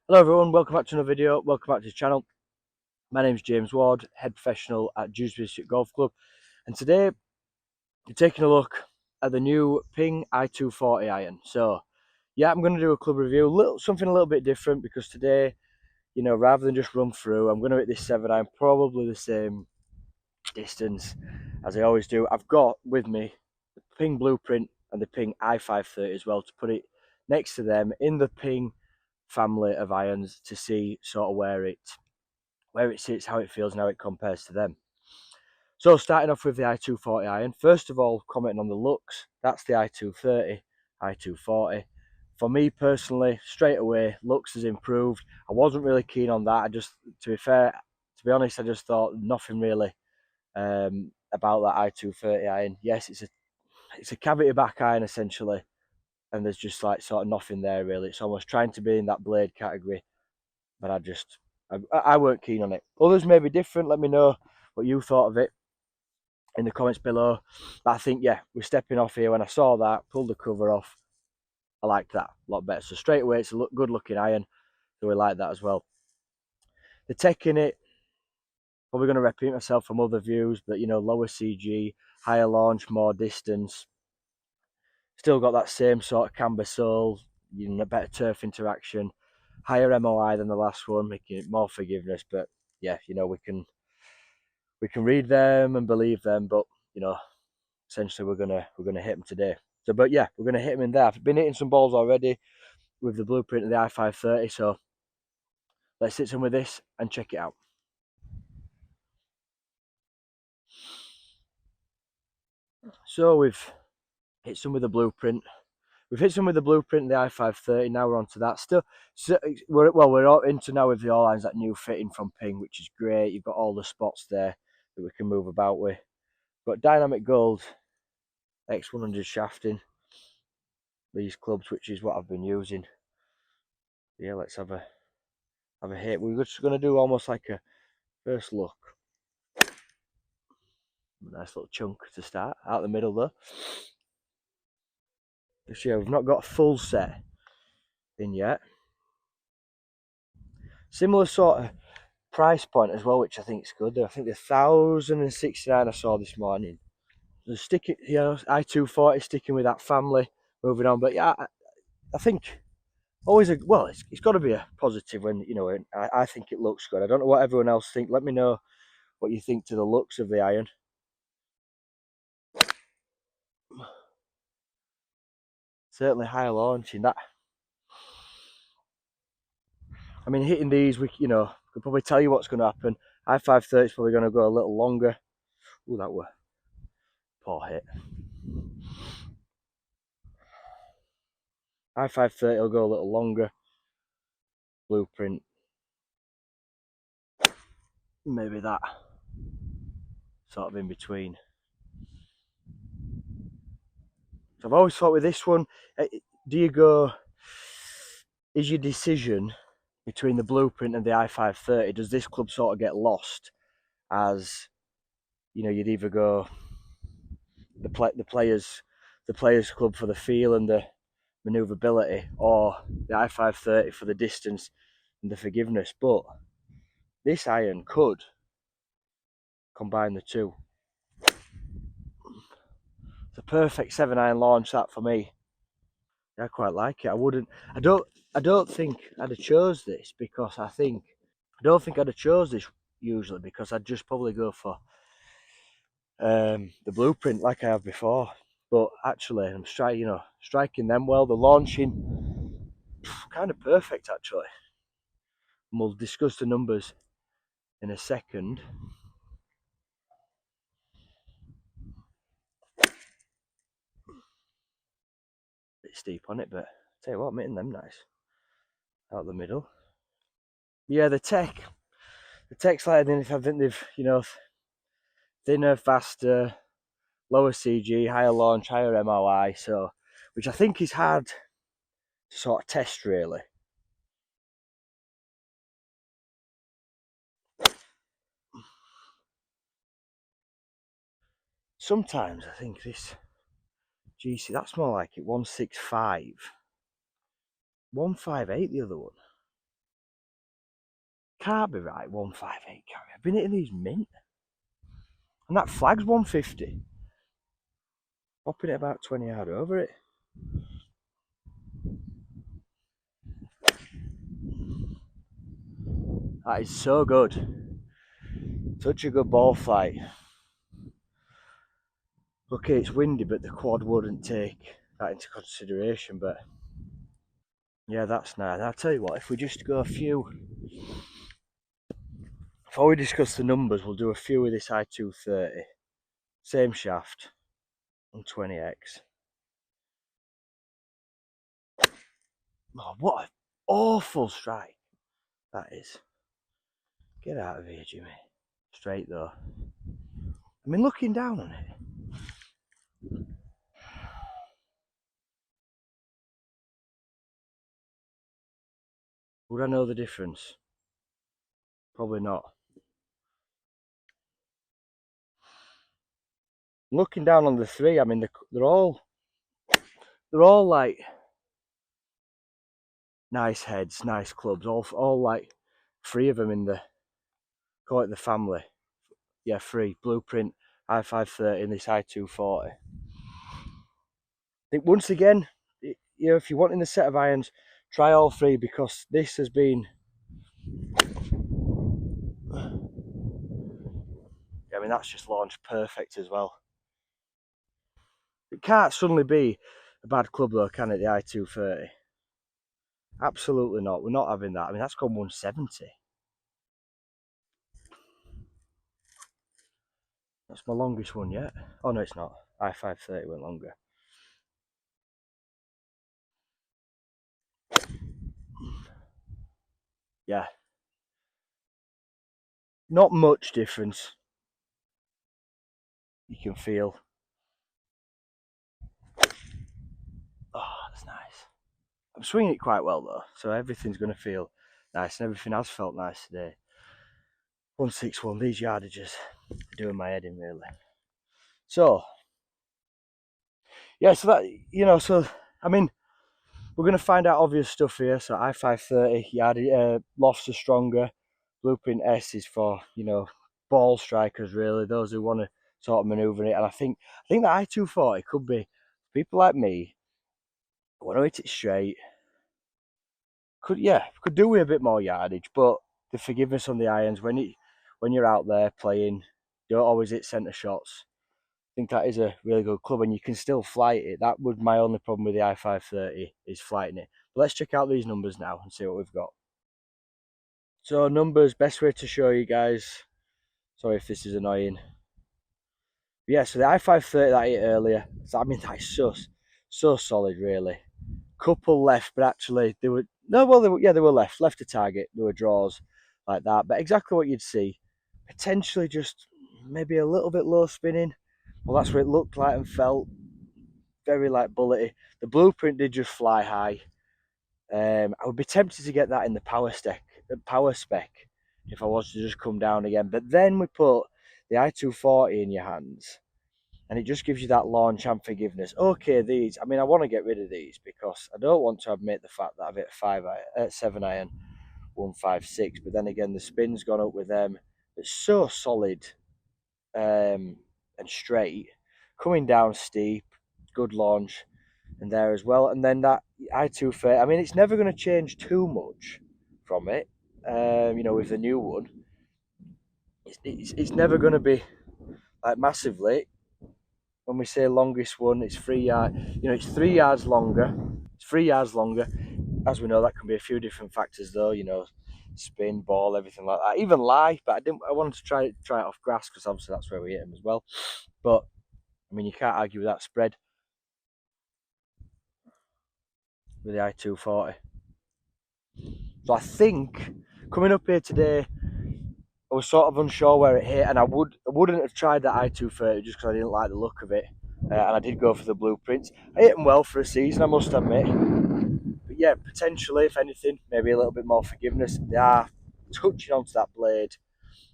Hello everyone, welcome back to another video, welcome back to the channel. My name is James Ward, head professional at Dewsbury District Golf Club, and today we're taking a look at the new Ping i240 iron. So yeah, I'm going to do a club review, something a little bit different, because today, rather than just run through, I'm going to hit this 7 iron probably the same distance as I always do. I've got with me the Ping blueprint and the Ping i530 as well, to put it next to them in the Ping family of irons, to see sort of where it sits, how it feels, and how it compares to them. So starting off with the i240 iron, first of all, commenting on the looks, that's the i230, i240. For me personally, straight away, looks has improved. I wasn't really keen on that. To be honest, I just thought nothing really about that i230 iron. Yes, it's a cavity back iron essentially, and there's just like sort of nothing there really. It's almost trying to be in that blade category, but I weren't keen on it. Others may be different. Let me know what you thought of it in the comments below. But I think, yeah, we're stepping off here. When I saw that, pulled the cover off, I liked that a lot better. So straight away, it's a good looking iron, so we like that as well. The tech in it, probably going to repeat myself from other views, but lower CG, higher launch, more distance. Still got that same sort of camber sole, a better turf interaction, higher MOI than the last one, making it more forgiveness. But yeah, we can read them and believe them, but essentially we're gonna hit them today. So, but yeah, we're gonna hit them in there. I've been hitting some balls already with the blueprint of the i530, so let's hit some with this and check it out. So we've hit some with the blueprint. We've hit some with the blueprint, the i530. Now we're on to that. We're all into now with the all lines, that new fitting from Ping, which is great. You've got all the spots there that we can move about with. Got dynamic gold X100 shafting, these clubs, which is what I've been using. Yeah, let's have a hit. We're just going to do almost like a first look. Nice little chunk to start out the middle though. This year we've not got a full set in yet. Similar sort of price point as well, which I think is good. I think the 1,069 I saw this morning. The sticking, i240 sticking with that family, moving on. But yeah, I think always it's got to be a positive when I think it looks good. I don't know what everyone else thinks. Let me know what you think to the looks of the iron. Certainly higher launching that. I mean, hitting these, we could probably tell you what's going to happen. i530 is probably going to go a little longer. Oh, that were poor hit. i530 will go a little longer. Blueprint, maybe that sort of in between. So I've always thought with this one, do you go? Is your decision between the blueprint and the i530? Does this club sort of get lost, as you'd either go the players club for the feel and the maneuverability, or the i530 for the distance and the forgiveness? But this iron could combine the two. It's a perfect 7-iron launch, that, for me. I quite like it. I don't think I'd have chose this, because I don't think I'd have chose this usually, because I'd just probably go for the blueprint like I have before. But actually, I'm striking them well. The launching, kind of perfect actually. And we'll discuss the numbers in a second. Bit steep on it, but I'll tell you what, I'm hitting them nice out the middle. Yeah, the tech's like anything. I think they've thinner, faster, lower CG, higher launch, higher MOI. So, which I think is hard to sort of test really. Sometimes I think this GC, that's more like it, 165, 158 the other one. can't be right, 158 carry. I've been hitting these mint. And that flag's 150. Popping it about 20 yard over it. That is so good. Such a good ball flight. Okay, it's windy, but the quad wouldn't take that into consideration, but yeah, that's nice. I'll tell you what, if we just go a few, before we discuss the numbers, we'll do a few with this i230. Same shaft on 20x. Oh, what an awful strike that is. Get out of here, Jimmy. Straight though. I mean, looking down on it. Would I know the difference? Probably not. Looking down on the three, I mean, they're all like nice heads, nice clubs, all like three of them in the, call it the family. Yeah, three. Blueprint, i530 and this i240. I think once again, you know, if you're wanting a set of irons, try all three, because this has been, I mean, that's just launched perfect as well. It can't suddenly be a bad club though, can it, the i230? Absolutely not. We're not having that. I mean, that's gone 170. That's my longest one yet. Oh no, it's not. i530 went longer. Yeah. Not much difference. You can feel. Oh, that's nice. I'm swinging it quite well though, so everything's going to feel nice, and everything has felt nice today. 161, these yardages are doing my head in really. So, yeah, so that, you know, so, I mean, we're going to find out obvious stuff here. So i530, lofts are stronger. Blueprint S is for, you know, ball strikers really, those who want to sort of manoeuvre it. And I think that i240 could be people like me who want to hit it straight. Could do with a bit more yardage, but the forgiveness on the irons when you're out there playing, you don't always hit centre shots. I think that is a really good club, and you can still flight it. That was my only problem with the i530, is flighting it. But let's check out these numbers now and see what we've got. So numbers, best way to show you guys. Sorry if this is annoying. But yeah, so the i530 that I hit earlier, so I mean that's so solid really. Couple left, but actually they were they were left to target. There were draws like that, but exactly what you'd see. Potentially just maybe a little bit low spinning. Well, that's what it looked like and felt. Very like bullety. The blueprint did just fly high. I would be tempted to get that in the power spec, if I was to just come down again. But then we put the i240 in your hands, and it just gives you that launch and forgiveness. Okay, these, I mean, I want to get rid of these because I don't want to admit the fact that I've hit a 7 iron 156, but then again, the spin's gone up with them. It's so solid and straight, coming down steep, good launch, and there as well. And then that i230, I mean, it's never going to change too much from it. You know, with the new one, it's never going to be like massively. When we say longest one, it's 3 yards. You know, it's 3 yards longer. It's 3 yards longer. As we know, that can be a few different factors, though. You know, spin, ball, everything like that. Even lie, but I wanted to try it off grass because obviously that's where we hit them as well. But I mean, you can't argue with that spread with the i240. So I think coming up here today, I was sort of unsure where it hit, and I wouldn't have tried that i230 just because I didn't like the look of it, and I did go for the blueprints. I hit them well for a season, I must admit. But yeah, potentially, if anything, maybe a little bit more forgiveness. They are touching onto that blade,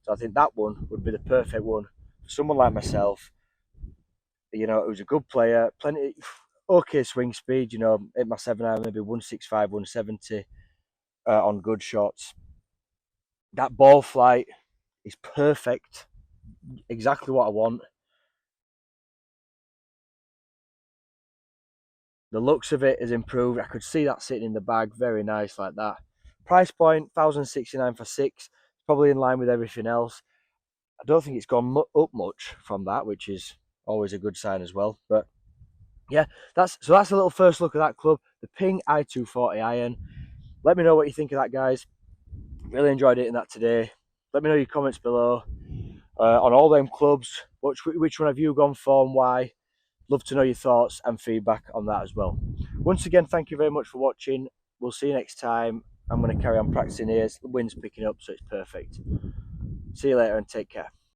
so I think that one would be the perfect one for someone like myself. You know, who's a good player, plenty okay swing speed. You know, hit my 7 iron maybe 165, 170 on good shots. That ball flight is perfect, exactly what I want. The looks of it has improved. I could see that sitting in the bag, very nice like that. Price point, $1,069 for 6, probably in line with everything else. I don't think it's gone up much from that, which is always a good sign as well. But yeah, that's a little first look at that club, the Ping i240 iron. Let me know what you think of that, guys. Really enjoyed it in that today. Let me know your comments below on all them clubs. Which one have you gone for and why? Love to know your thoughts and feedback on that as well. Once again, thank you very much for watching. We'll see you next time. I'm going to carry on practicing here. The wind's picking up, so it's perfect. See you later and take care.